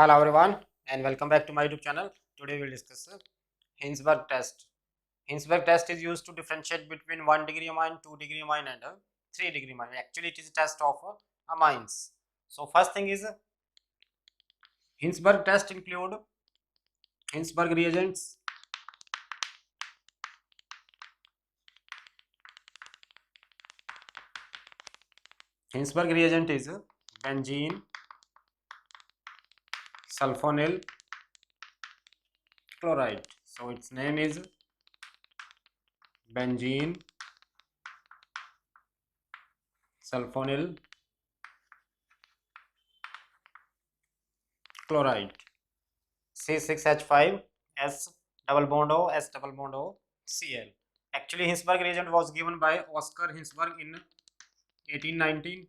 Hello everyone and welcome back to my YouTube channel. Today we will discuss Hinsberg test. Hinsberg test is used to differentiate between 1 degree amine, 2 degree amine and 3 degree amine. Actually it is a test of amines. So first thing is Hinsberg test include Hinsberg reagents, Hinsberg reagent is benzene, sulfonyl chloride. So its name is benzene, sulfonyl chloride. C6H5 S double bond O S double bond O Cl. Actually, Hinsberg reagent was given by Oscar Hinsberg in 1819.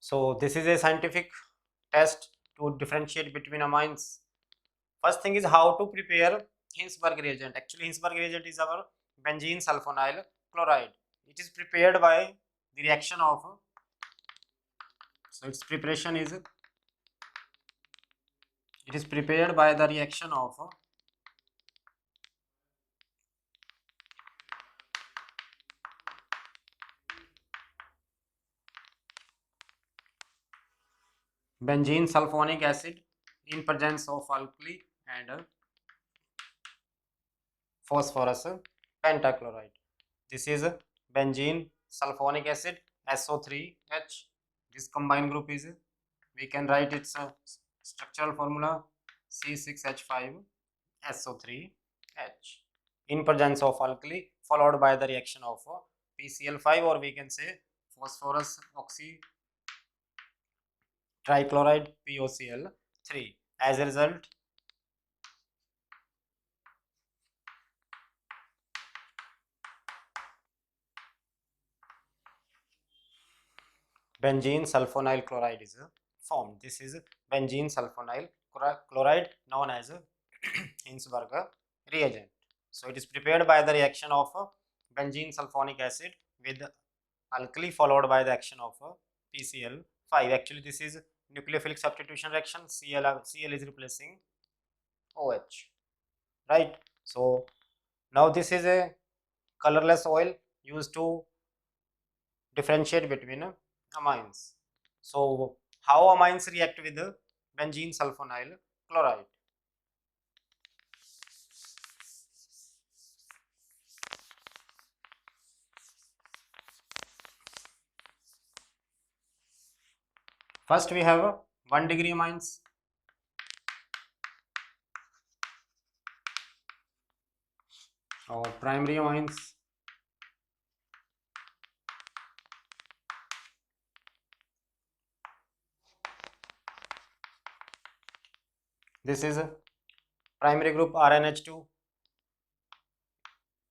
So this is a scientific test to differentiate between amines. First thing is how to prepare Hinsberg reagent. Actually, Hinsberg reagent is our benzene sulfonyl chloride. It is prepared by the reaction of, so its preparation is, it is prepared by the reaction of benzene sulfonic acid in presence of alkali and phosphorus pentachloride. This is benzene sulfonic acid SO3H. This combined group is, we can write its structural formula C6H5SO3H in presence of alkali followed by the reaction of PCl5, or we can say phosphorus oxy trichloride POCl3. As a result, benzene sulfonyl chloride is formed. This is benzene sulfonyl chloride known as Hinsberg reagent. So it is prepared by the reaction of benzene sulfonic acid with alkali followed by the action of PCl5. Actually this is nucleophilic substitution reaction. Cl is replacing OH, right? So now this is a colorless oil used to differentiate between amines. So how amines react with benzene sulfonyl chloride? First we have 1 degree amines. Or primary amines. This is a primary group RNH2.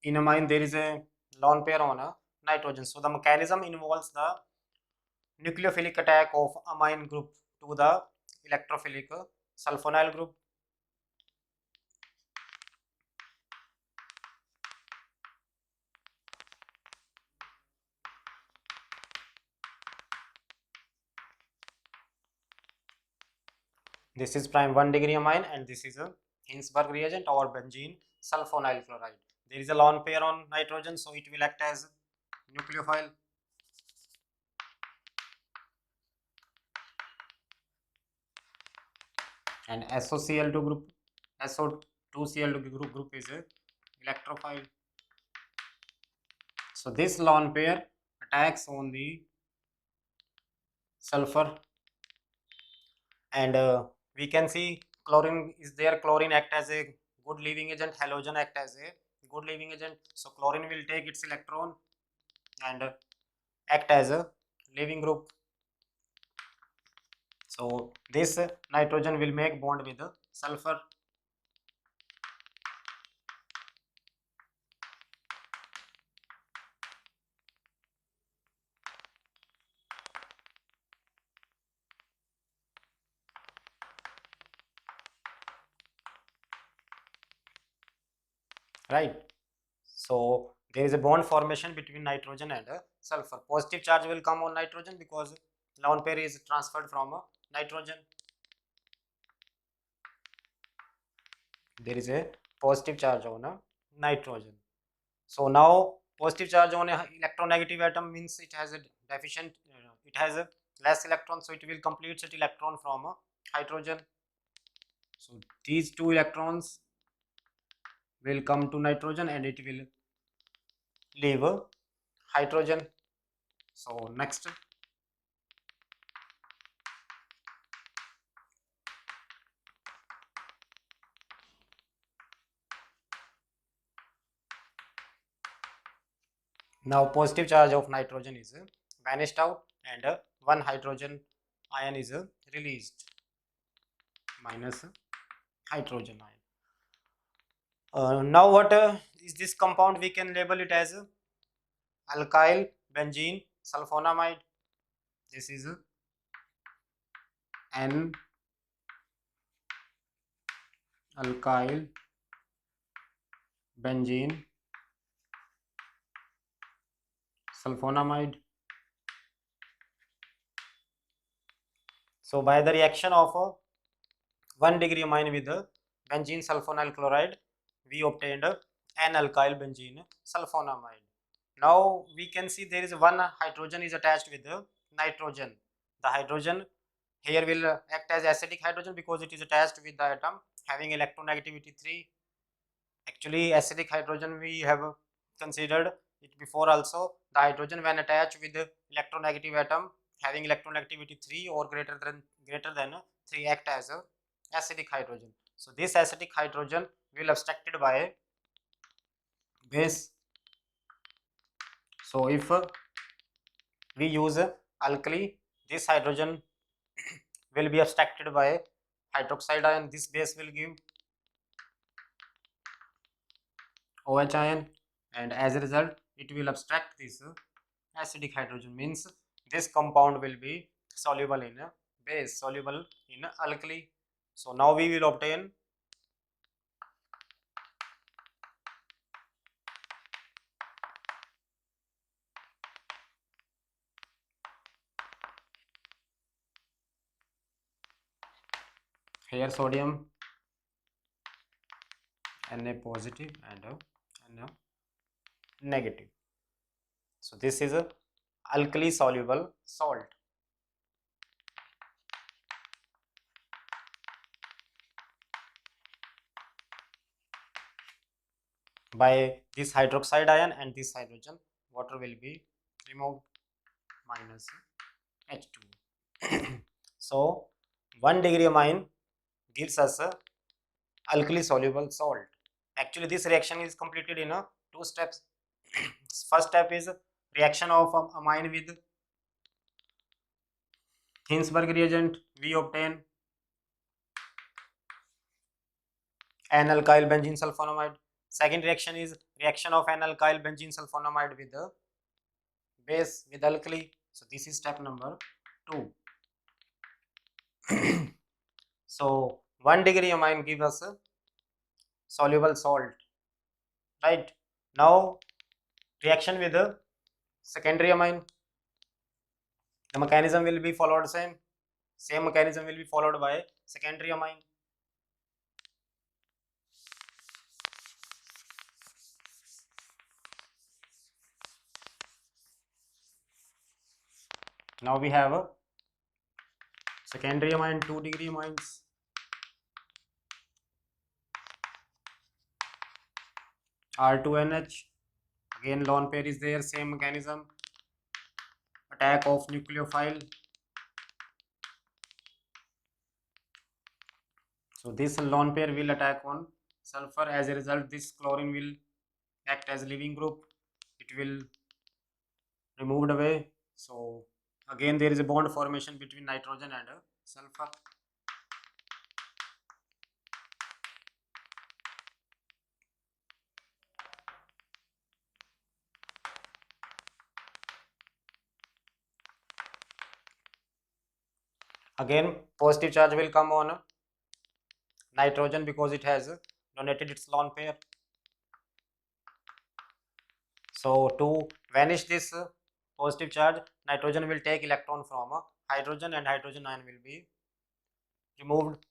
In amine there is a lone pair on a nitrogen. So the mechanism involves the nucleophilic attack of amine group to the electrophilic sulfonyl group. This is prime 1 degree amine and this is a Hinsberg reagent or benzene sulfonyl chloride. There is a lone pair on nitrogen, so it will act as nucleophile. And SOCl2 group, SO2Cl2 group is a electrophile. So this lone pair attacks on the sulfur, and we can see chlorine is there. Chlorine act as a good leaving agent, halogen act as a good leaving agent. So chlorine will take its electron and act as a leaving group. So this nitrogen will make bond with the sulfur. Right. So there is a bond formation between nitrogen and sulfur. Positive charge will come on nitrogen because lone pair is transferred from nitrogen. There is a positive charge on nitrogen. So now positive charge on a electronegative atom means it has a deficient, it has a less electron, so it will complete its electron from hydrogen. So these two electrons will come to nitrogen and it will leave hydrogen. So next, now positive charge of nitrogen is vanished out and one hydrogen ion is released, minus hydrogen ion. Now what is this compound? We can label it as alkyl benzene sulfonamide. This is an alkyl benzene sulfonamide. So by the reaction of 1 degree amine with benzene sulfonyl chloride, we obtained an alkyl benzene sulfonamide. Now we can see there is one hydrogen is attached with nitrogen. The hydrogen here will act as acidic hydrogen because it is attached with the atom having electronegativity 3. Actually acidic hydrogen we have considered it before also. The hydrogen when attached with the electronegative atom having electronegativity 3 or greater than 3 act as a acidic hydrogen. So this acidic hydrogen will abstracted by base. So if we use alkali, this hydrogen will be abstracted by hydroxide ion. This base will give OH ion, and as a result it will abstract this acidic hydrogen, means this compound will be soluble in a base, soluble in alkali. So now we will obtain here sodium Na positive and Na negative. So this is a alkali soluble salt. By this hydroxide ion and this hydrogen, water will be removed, minus H2. So 1 degree amine gives us a alkali soluble salt. Actually this reaction is completed in 2 steps. First step is reaction of amine with Hinsberg reagent. We obtain an alkyl benzene sulfonamide. Second reaction is reaction of an alkyl benzene sulfonamide with the base with alkali. So this is step number 2. So 1 degree amine gives us a soluble salt, right? Now reaction with the secondary amine, the mechanism will be followed same mechanism will be followed by secondary amine. Now we have a secondary amine, 2 degree amines. R2NH, again lone pair is there, same mechanism, attack of nucleophile. So this lone pair will attack on sulfur. As a result this chlorine will act as leaving group, it will removed away. So again there is a bond formation between nitrogen and sulfur. Again positive charge will come on nitrogen because it has donated its lone pair. So to vanish this positive charge, nitrogen will take electron from hydrogen and hydrogen ion will be removed.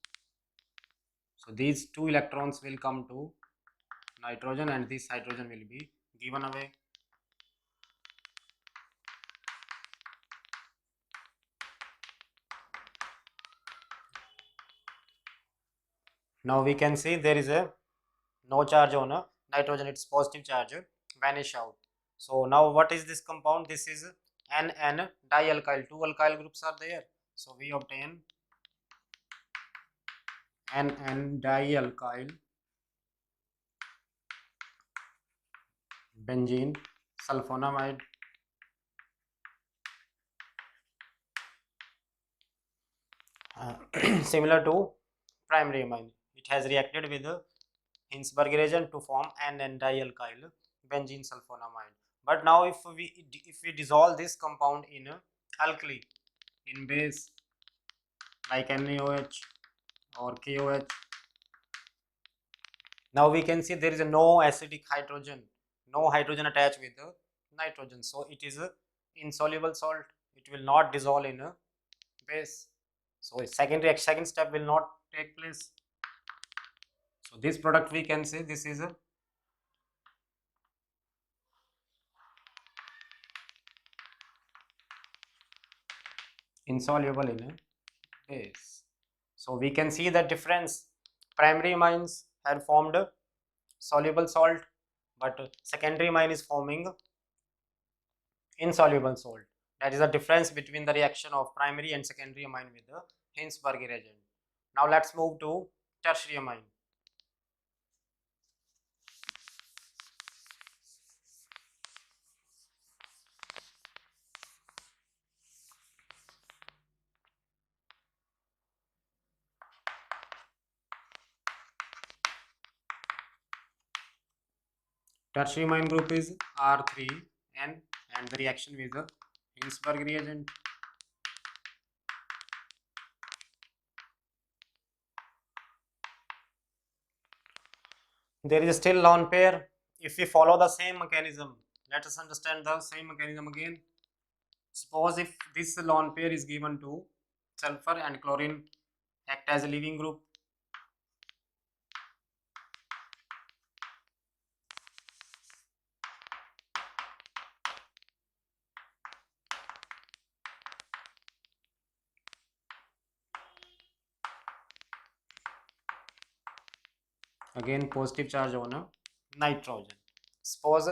So these two electrons will come to nitrogen and this hydrogen will be given away. Now we can see there is a no charge on nitrogen, its positive charge vanish out. So now what is this compound? This is NN dialkyl. Two alkyl groups are there. So we obtain NN dialkyl benzene sulfonamide. Similar to primary amine. It has reacted with the Hinsberg reagent to form NN dialkyl benzene sulfonamide. But now if we dissolve this compound in alkali, in base like NaOH or KOH, now we can see there is no acidic hydrogen, no hydrogen attached with the nitrogen, so it is a insoluble salt. It will not dissolve in a base, so second step will not take place. So this product we can say this is a insoluble in a base. So we can see the difference. Primary amines had formed soluble salt, but secondary amine is forming insoluble salt. That is the difference between the reaction of primary and secondary amine with the Hinsberg reagent. Now let's move to tertiary amine. Tertiary amine group is R3N and the reaction with the Hinsberg reagent. There is still lone pair. If we follow the same mechanism, let us understand the same mechanism again. Suppose if this lone pair is given to sulfur and chlorine act as a leaving group. Again positive charge on nitrogen. Suppose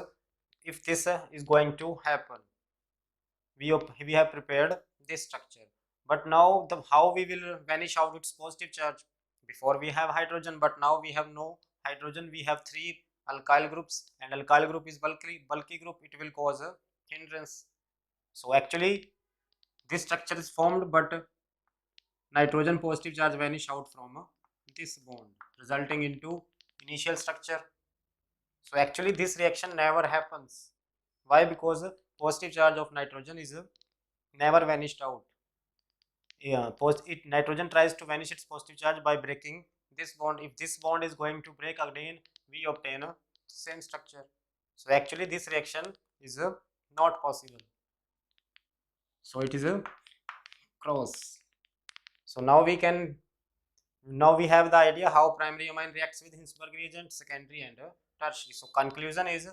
if this is going to happen, we have prepared this structure, but now the how we will vanish out its positive charge. Before we have hydrogen, but now we have no hydrogen, we have three alkyl groups, and alkyl group is bulky group, it will cause a hindrance. So actually this structure is formed, but nitrogen positive charge vanish out from this bond, resulting into initial structure. So actually this reaction never happens. Why? Because positive charge of nitrogen is never vanished out. Yeah, nitrogen tries to vanish its positive charge by breaking this bond. If this bond is going to break again, we obtain a same structure. So actually this reaction is not possible. So it is a cross. So now we have the idea how primary amine reacts with Hinsberg reagent, secondary and tertiary. So conclusion is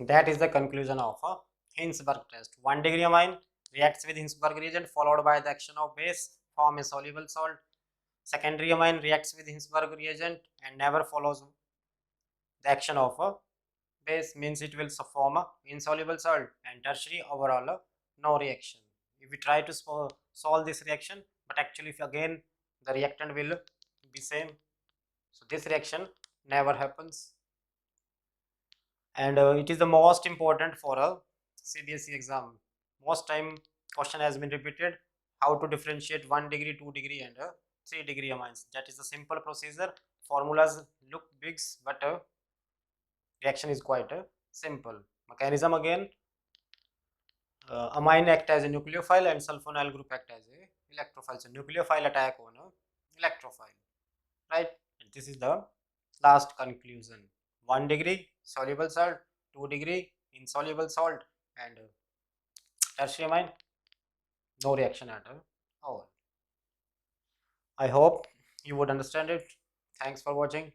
that is the conclusion of a Hinsberg test. 1 degree amine reacts with Hinsberg reagent followed by the action of base, form a soluble salt. Secondary amine reacts with Hinsberg reagent and never follows the action of a base, means it will form a insoluble salt. And tertiary, overall no reaction. If we try to solve this reaction, but actually if again the reactant will be same, so this reaction never happens. And it is the most important for a CBSE exam. Most time question has been repeated, how to differentiate 1 degree, 2 degree and 3 degree amines. That is a simple procedure. Formulas look big, but reaction is quite simple. Mechanism again, amine act as a nucleophile and sulfonyl group act as a electrophile. So nucleophile attack on a electrophile, right? And this is the last conclusion. 1 degree soluble salt, 2 degree insoluble salt, and tertiary amine no reaction at all. I hope you would understand it. Thanks for watching.